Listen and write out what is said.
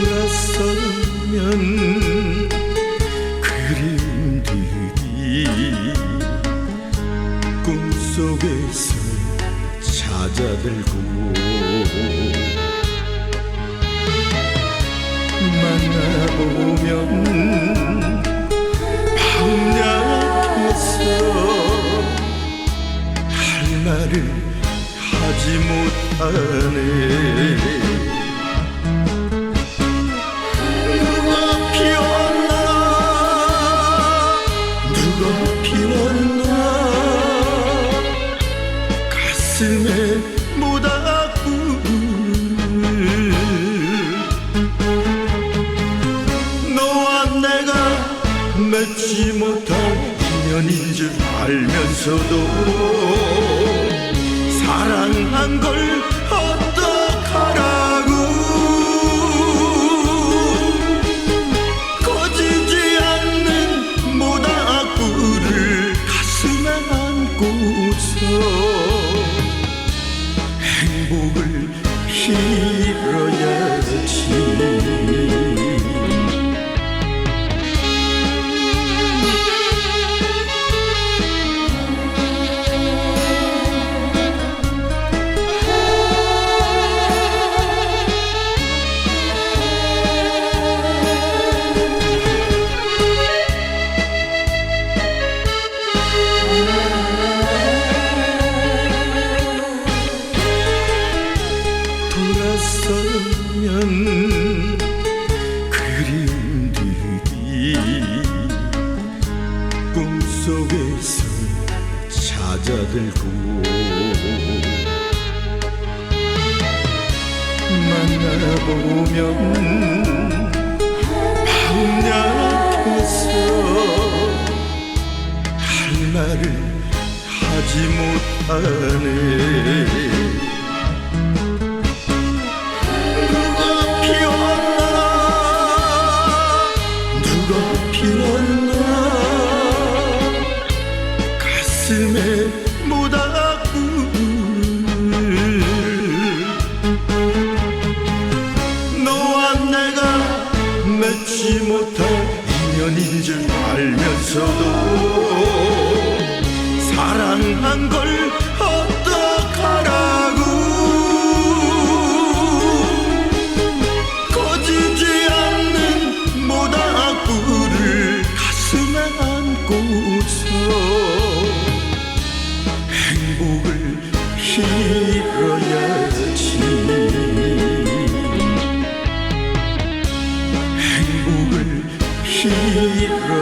돌아서면 그림들이 꿈속에서 찾아들고 만나보면 밤약해서 할 말을 하지 못하네. 가슴에 모닥불 너와 내가 맺지 못한 인연인 줄 알면서도 사랑한 걸 어떡하라고. 꺼지지 않는 모닥불을 가슴에 안고서 행복을 빌어야지. 돌아서면 그림들이 꿈속에서 찾아들고 만나보면 밤약해서 할 말을 하지 못하네. 가슴에 모닥불 너와 내가 맺지 못한 인연인 줄 알면서도 사랑한 걸 어떡하라고. 꺼지지 않는 모닥불을 가슴에 안고서 행복을 빌어야지. 행복을 빌어야지.